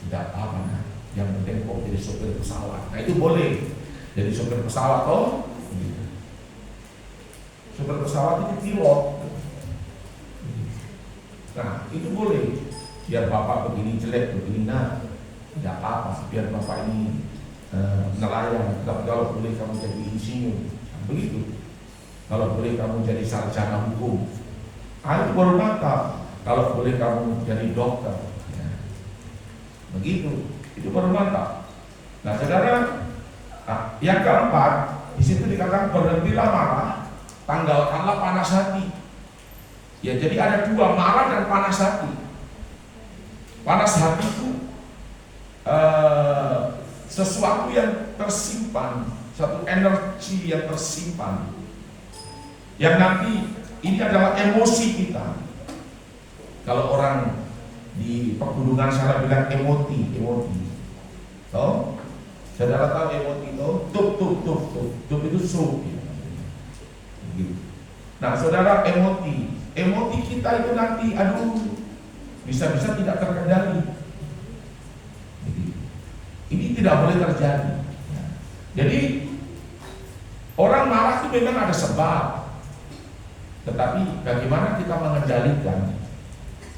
tidak apa-apa. Nah, yang penting kok jadi sopir pesawat. Nah, itu boleh jadi sopir pesawat sopir pesawat itu pilot. Nah, itu boleh. Biar bapak begini jelek, begini, nah, tidak apa-apa. Biar bapak ini nelayan, kalau boleh kamu jadi insinyur, begitu. Kalau boleh kamu jadi sarjana hukum, itu baru mantap. Kalau boleh kamu jadi dokter, ya. Begitu, itu baru mantap. Nah, saudara, yang keempat, di situ dikatakan berhentilah marah, tanggalkanlah panas hati. Ya, jadi ada dua, marah dan panas hati. Panas hati itu sesuatu yang tersimpan, satu energi yang tersimpan, yang nanti ini adalah emosi kita. Kalau orang di pegunungan sana bilang emoti. Saudara tahu emoti itu? Tup itu sup. Nah, saudara, emoti kita itu nanti, bisa-bisa tidak terkendali. Ini tidak boleh terjadi. Jadi orang marah itu memang ada sebab. Tetapi bagaimana kita mengendalikan,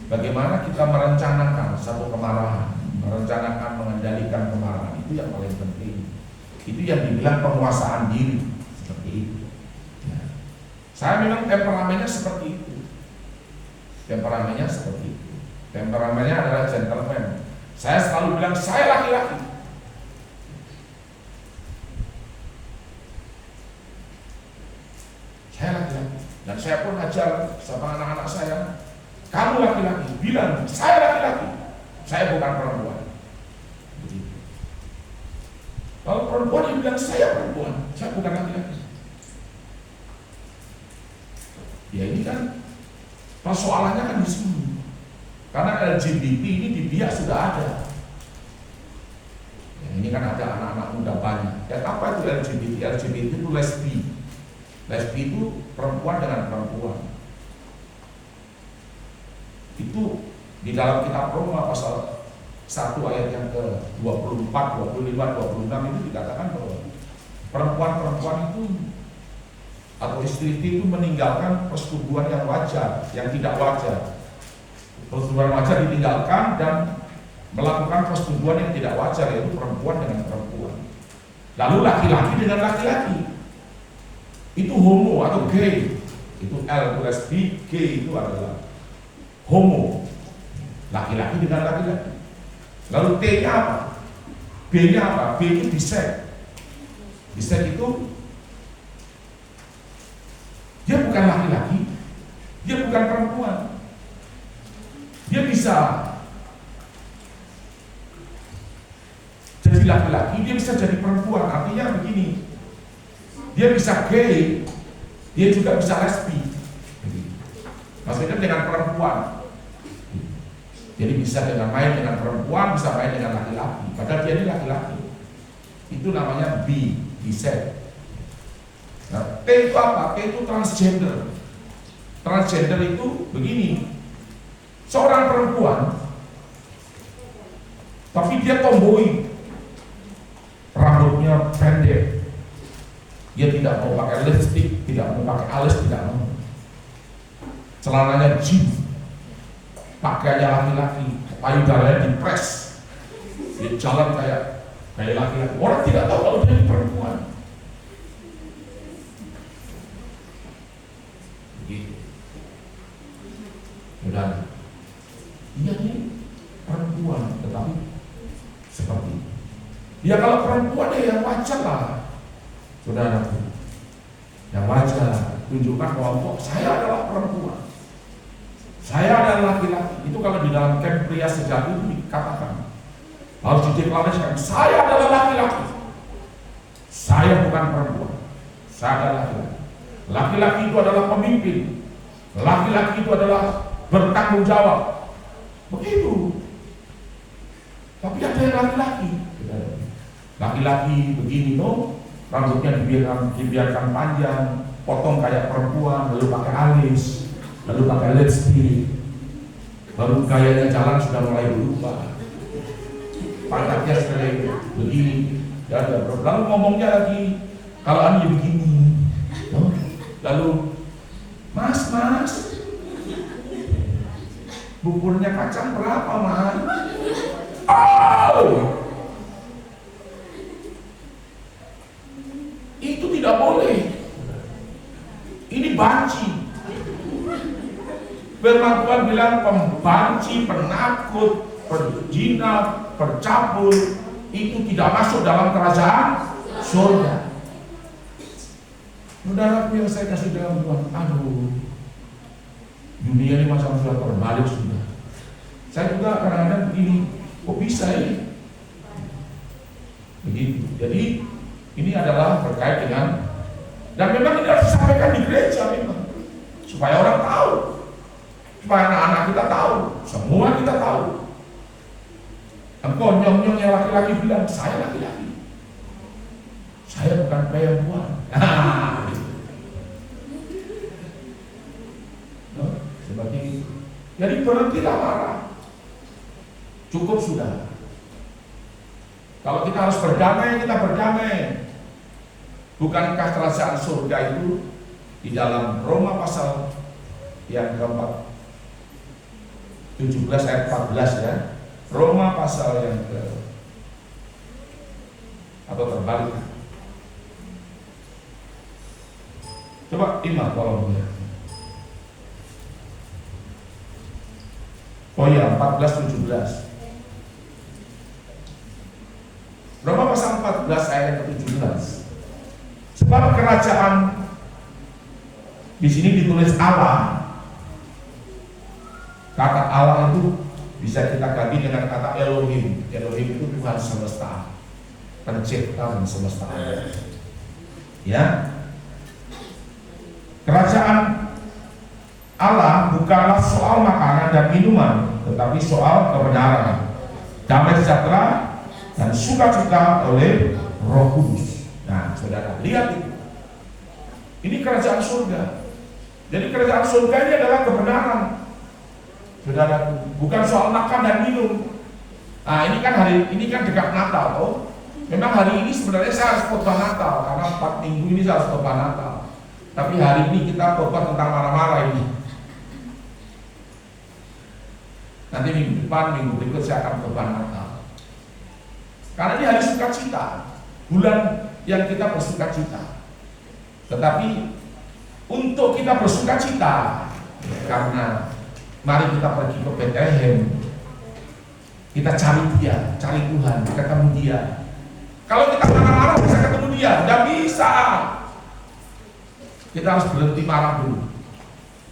bagaimana kita merencanakan satu kemarahan, merencanakan mengendalikan kemarahan, itu yang paling penting. Itu yang dibilang penguasaan diri, seperti itu. Ya. Saya memang temperamennya seperti itu. Temperamennya adalah gentleman. Saya selalu bilang saya laki-laki. Saya laki-laki. Dan saya pun ajar sama anak-anak saya, kamu laki-laki, bilang saya laki-laki, saya bukan perempuan. Begitu. Kalau perempuan yang bilang saya perempuan, saya bukan laki-laki. Ya, ini kan persoalannya kan di sini. Karena LGBT ini di biak sudah ada. Ya, ini kan ada anak-anak muda banyak. Ya, apa itu LGBT? LGBT itu lesbi. Lesbi itu perempuan dengan perempuan. Itu di dalam kitab Roma pasal 1 ayat yang ke-24, 25, 26 itu dikatakan bahwa perempuan-perempuan itu atau istri itu meninggalkan persetubuhan yang wajar, yang tidak wajar. Persetubuhan wajar ditinggalkan dan melakukan persetubuhan yang tidak wajar, yaitu perempuan dengan perempuan. Lalu laki-laki dengan laki-laki. Itu homo atau gay. Itu L itu lesbi, gay itu adalah homo. Laki-laki dengan laki-laki. Lalu T-nya apa? B-nya apa? B itu bisex. Bisex itu dia bukan laki-laki, dia bukan perempuan. Dia bisa jadi laki-laki, dia bisa jadi perempuan. Artinya begini, dia bisa gay, dia juga bisa lesbi. Maksudnya dengan perempuan. Jadi bisa dengan main dengan perempuan, bisa main dengan laki-laki. Padahal dia ini laki-laki. Itu namanya bisex. Nah, T itu apa? T itu transgender. Transgender itu begini. Seorang perempuan, tapi dia tomboy, rambutnya pendek, dia tidak mau pakai lipstick, tidak mau pakai alis, tidak mau. Celananya jeans, pakaiannya laki-laki, payudaranya dipres, dia jalan kayak laki-laki. Orang tidak tahu kalau dia perempuan. Begitu. Udah, dia ini perempuan, tetapi seperti itu. Ya kalau perempuan ya yang wajar lah, saudaraku, yang wajar. Tunjukkan bahwa saya adalah perempuan, saya adalah laki-laki. Itu kalau di dalam camp pria sejati itu dikatakan, harus dideklarasikan, saya adalah laki-laki, saya bukan perempuan, saya adalah laki-laki. Laki-laki itu adalah pemimpin, laki-laki itu adalah bertanggung jawab. Begitu. Tapi ada yang laki-laki, laki-laki begini no, rambutnya dibiarkan panjang, potong kayak perempuan, lalu pakai alis, lalu pakai lipstick, baru gayanya jalan sudah mulai berubah, pantatnya sudah begini, lalu ngomongnya lagi, kalau anda begini, no? Lalu mas, buburnya kacang berapa mas? Oh! Itu tidak boleh. Ini banci. Firman Tuhan bilang pembanci, penakut, penzina, pencabul itu tidak masuk dalam kerajaan surga. Saudaraku yang saya kasih dalam Tuhan, aduh, dunia ini macam sudah terbalik sudah. Saya juga kadang-kadang begini, kok bisa ini? Begitu. Jadi ini adalah terkait dengan, dan memang ini harus disampaikan di gereja memang, supaya orang tahu, supaya anak-anak kita tahu, semua kita tahu. Engkau nyong-nyong yang laki-laki bilang, saya laki-laki, saya bukan perempuan. Seperti itu. Jadi berhentilah marah, cukup sudah. Kalau kita harus berdamai, kita berdamai. Bukankah kerajaan surga itu di dalam Roma pasal yang keempat 17 ayat 14 ya. Roma pasal yang ke, atau terbalik. Coba Imam tolong ya. Oh ya, 14-17. Roma pasal 14 ayat ke-17. Sebab kerajaan di sini ditulis Allah. Kata Allah itu bisa kita ganti dengan kata Elohim. Elohim itu Tuhan semesta, pencipta dan semesta. Ya. Kerajaan Allah bukanlah soal makanan dan minuman, tetapi soal kebenaran, damai sejahtera dan sukacita oleh Roh Kudus. Nah, saudara, lihat itu. Ini kerajaan surga. Jadi kerajaan surga ini adalah kebenaran. Saudara, bukan soal makan dan minum. Nah, ini kan dekat Natal, toh. Memang hari ini sebenarnya saya harus khotbah Natal karena 4 minggu ini saya harus khotbah Natal. Tapi hari ini kita khotbah tentang marah-marah ini. Nanti minggu depan, minggu berikut saya akan khotbah Natal. Karena ini hari sukacita, bulan yang kita bersukacita. Tetapi untuk kita bersukacita, karena mari kita pergi ke Bethlehem, kita cari Dia, cari Tuhan, ketemu Dia. Kalau kita marah-marah bisa ketemu Dia, tidak bisa. Kita harus berhenti marah dulu,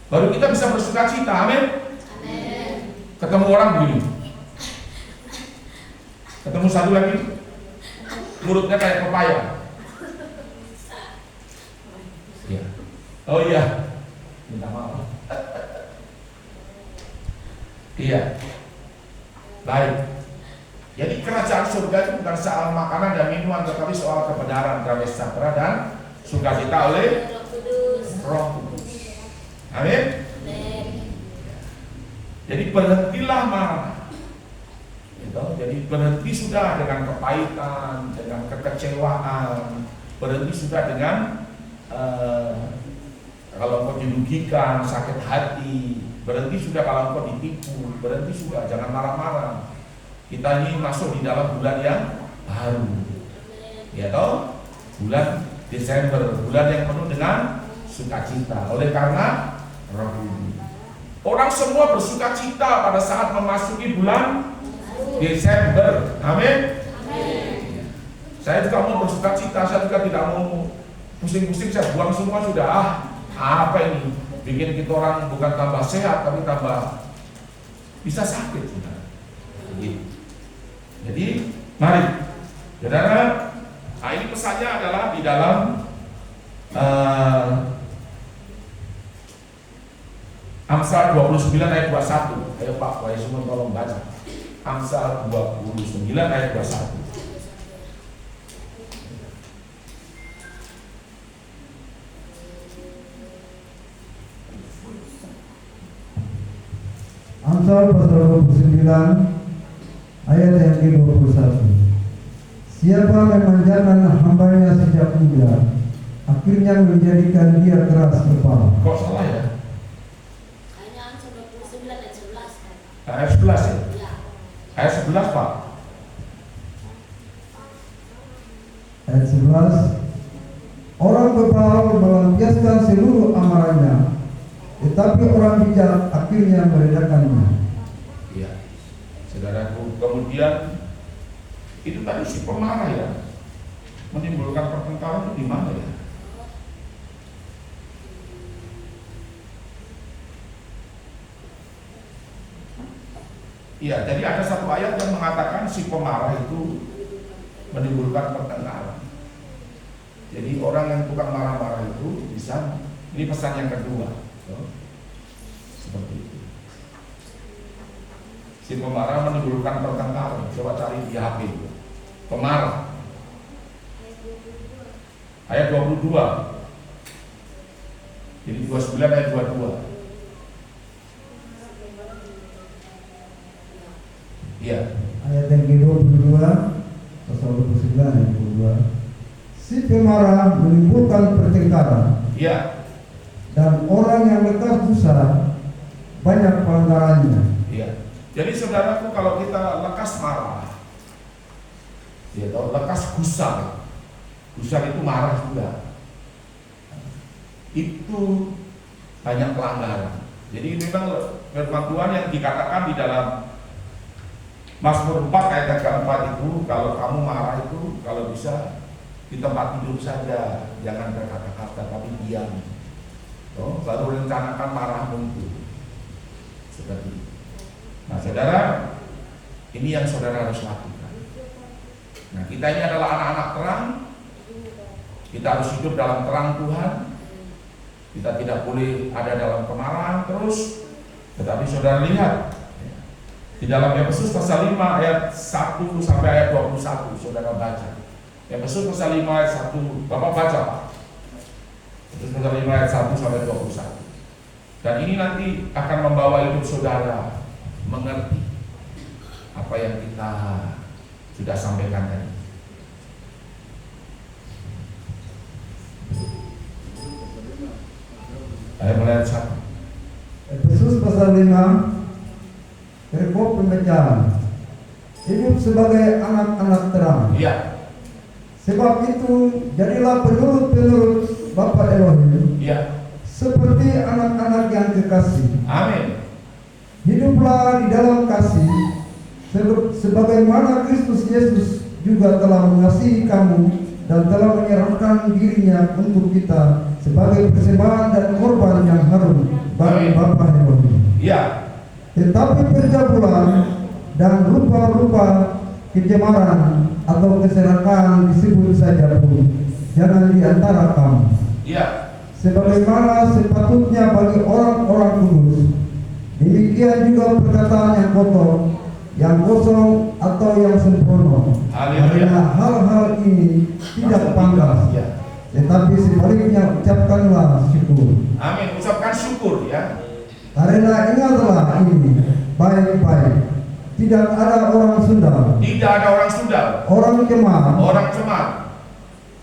baru kita bisa bersukacita. Amin. Ketemu orang begini, ketemu satu lagi, mulutnya kayak pepaya. Ya. Oh iya, minta maaf. Iya. Baik. Jadi kerajaan surga itu bukan soal makanan dan minuman, tetapi soal kebenaran, damai sejahtera dan sukacita oleh Roh Kudus. Roh Kudus. Amin. Amin. Jadi berhentilah marah. Gitu. Jadi berhenti sudah dengan kepahitan, dengan kekecewaan, berhenti sudah dengan kalau kau dirugikan, sakit hati, berhenti sudah kalau kau ditipu, berhenti sudah, jangan marah-marah. Kita ini masuk di dalam bulan yang baru, ya toh, bulan Desember, bulan yang penuh dengan sukacita. Oleh karena Roh Kudus, orang semua bersukacita pada saat memasuki bulan Desember. Amin. Amin. Saya juga mau bersukacita, saya juga tidak mau pusing-pusing, saya buang semua sudah. Apa ini? Bikin kita orang bukan tambah sehat, tapi tambah bisa sakit sudah. Jadi, mari, saudara. Nah, ini pesannya adalah di dalam Amsal 29 ayat 21. Ayo Pak, Wahai semua tolong baca. Amsal 29 ayat 21. Amsal pasal 29 ayat yang ke-21. Siapa memanjakan hambanya sejak muda, akhirnya menjadikan dia keras kepala. Kok salah ya? Kayaknya Amsal 29 ayat 11 kan? Ayat 11 ya? Ya. Ayat 11 Pak. Ayat 11. Orang bebal melampiaskan seluruh amarahnya, tetapi orang bijak akhirnya meredakannya. Iya. Saudaraku, kemudian itu tadi si pemarah ya, menimbulkan pertengkaran itu di mana ya? Iya, jadi ada satu ayat yang mengatakan si pemarah itu menimbulkan pertengkaran. Jadi orang yang tukang marah-marah itu bisa, ini pesan yang kedua, seperti itu. Si pemarah menimbulkan pertengkaran. Coba cari di HP itu. Pemarah. Ayat 22. Jadi 29 ayat 22. Iya. Ayat yang ke-22 pasal 29 ayat 22. Si pemarah menimbulkan pertengkaran, Iya. dan orang yang lekas busa banyak pelanggarannya. Iya. Jadi saudaraku, kalau kita lekas marah, ya tahu, lekas gusar itu marah juga, itu banyak pelanggaran. Jadi memang firman Tuhan yang dikatakan di dalam Mazmur 4 ayat yang keempat itu, kalau kamu marah itu kalau bisa di tempat tidur saja, jangan berkata-kata tapi diam. Baru rencanakan marahmu itu. Seperti itu. Nah saudara, ini yang saudara harus lakukan. Nah kita ini adalah anak-anak terang. Kita harus hidup dalam terang Tuhan. Kita tidak boleh ada dalam kemarahan terus. Tetapi saudara lihat, di dalam Efesus pasal 5 ayat 1 sampai ayat 21, saudara baca. Efesus pasal 5 ayat 1, Bapak baca Pak. Efesus pasal 5 ayat 1 sampai 21. Dan ini nanti akan membawa hidup saudara mengerti apa yang kita sudah sampaikan tadi. Ayo mulai 1. Efesus pasal 5 perikop pembecahan. Hidup sebagai anak-anak terang. Iya. Sebab itu jadilah penurut-penurut Bapa Elohim, Iya. seperti anak-anak yang kekasih. Amin. Hiduplah di dalam kasih, sebagaimana Kristus Yesus juga telah mengasihi kamu dan telah menyerahkan dirinya untuk kita sebagai persembahan dan korban yang harum bagi Bapa Elohim. Iya. Tetapi percabulan dan rupa-rupa kecemaran atau keserakahan disebut saja pun jangan di antara kamu. Iya. Sebagaimana sepatutnya bagi orang-orang kudus, demikian juga perkataan yang kotor yang kosong atau yang sempurna. Haleluya. Karena hal-hal ini tidak pantas, Ya. tetapi sebaliknya ucapkanlah syukur. Amin. Ucapkan syukur ya. Karena ingatlah ini baik-baik, tidak ada orang sundal, Tidak ada orang sundal, orang cemar, orang cemar,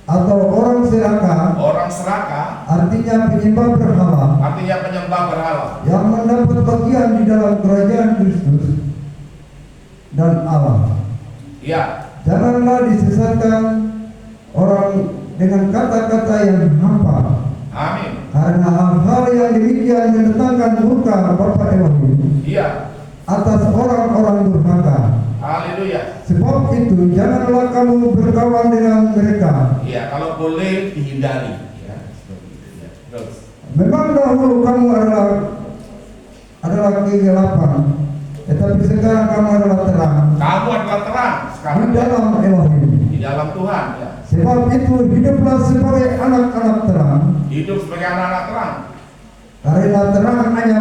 atau orang serakah, orang serakah, artinya penyembah berhala, artinya penyembah berhala. yang mendapat bagian di dalam kerajaan Kristus dan Allah. Ya. Janganlah disesatkan orang dengan kata-kata yang hampa, Amin. karena hal-hal yang demikian mendatangkan murka Bapa Elohim Iya. atas orang-orang durhaka. Haleluya. Sebab itu janganlah kamu berkawan dengan mereka. Iya, kalau boleh dihindari ya, seperti itu ya. Terus. Memang dahulu kamu adalah kegelapan, tetapi sekarang kamu adalah terang Kamu adalah terang di sekarang dalam Elohim. di dalam Tuhan ya. Sebab itu hiduplah sebagai anak-anak terang, Hidup sebagai anak-anak terang. karena terang hanya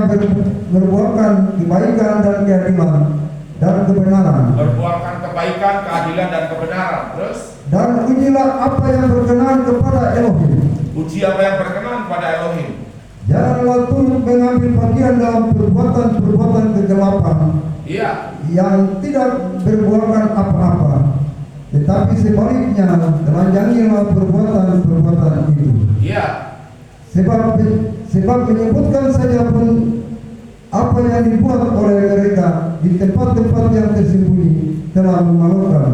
berbuahkan kebaikan dan keadilan dan kebenaran. Berbuahkan kebaikan, keadilan dan kebenaran. Terus Dan ujilah apa yang berkenan kepada Elohim. uji apa yang berkenan pada Elohim. Janganlah turut mengambil bagian dalam perbuatan kegelapan Iya. yang tidak berbuahkan apa-apa, tetapi sebaliknya telanjangilah perbuatan itu. Iya. Sebab menyebutkan saja pun apa yang dibuat oleh mereka di tempat-tempat yang tersembunyi telah memalukan.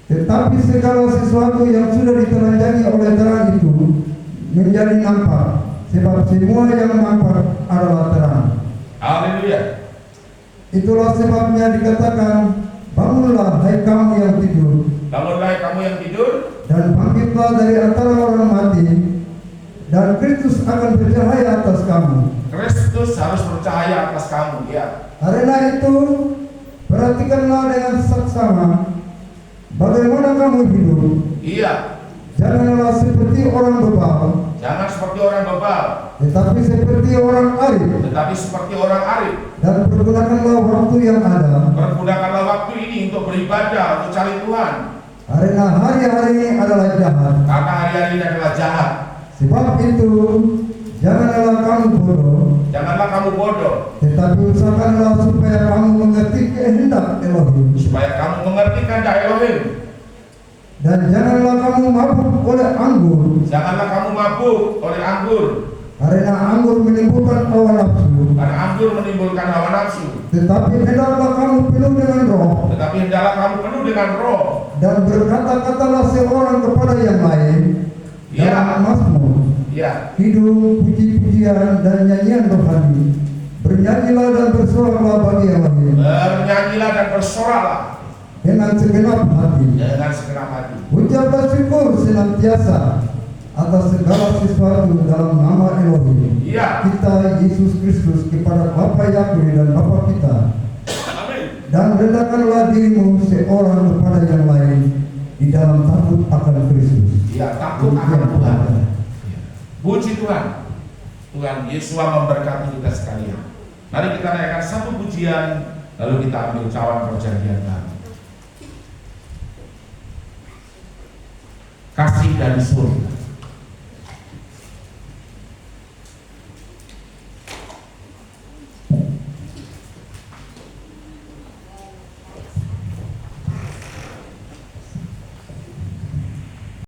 Tetapi segala sesuatu yang sudah ditelanjangi oleh terang itu menjadi nampak, sebab semua yang nampak adalah terang. Haleluya. Itulah sebabnya dikatakan, bangunlah hai kamu yang tidur, Bangunlah kamu yang tidur, dan bangkitlah dari antara orang mati, dan Kristus akan bercahaya atas kamu. Kristus harus bercahaya atas kamu ya. Karena itu, perhatikanlah dengan saksama bagaimana kamu hidup. Iya. Janganlah seperti orang bebal, Jangan seperti orang bebal, tetapi seperti orang arif, tetapi seperti orang arif. dan pergunakanlah waktu yang ada, Pergunakanlah waktu ini untuk beribadah, untuk cari Tuhan. karena hari-hari ini adalah jahat. Karena hari-hari ini adalah jahat. Sebab itu, janganlah kamu bodoh, Janganlah kamu bodoh, tetapi usahakanlah supaya kamu mengerti kehendak Elohim. supaya kamu mengerti kehendak Elohim. Dan janganlah kamu mabuk oleh anggur, Janganlah kamu mabuk oleh anggur, karena anggur menimbulkan hawa nafsu. karena anggur menimbulkan hawa nafsu. Tetapi hendaklah kamu penuh dengan roh, Tetapi hendaklah kamu penuh dengan roh. dan berkata-katalah seorang kepada yang lain Ya. dalam mazmur, Ya. hidup, puji-pujian dan nyanyian rohani. Bernyanyilah dan bersoraklah bagi Elohim Bernyanyilah dan bersoraklah dengan segenap hati. dengan segenap hati. Ucaplah syukur senantiasa atas segala sesuatu dalam nama Elohim Iya. kita Yesus Kristus kepada Bapa Yahweh dan Bapa kita. Amin. Dan rendahkanlah dirimu seorang kepada yang lain di dalam takut akan Kristus. Ya, takut akan Tuhan. Puji Tuhan. Tuhan Yesus memberkati kita sekalian. Mari kita naikkan satu pujian, lalu kita ambil cawan perjanjian baru. Kasih dari surga.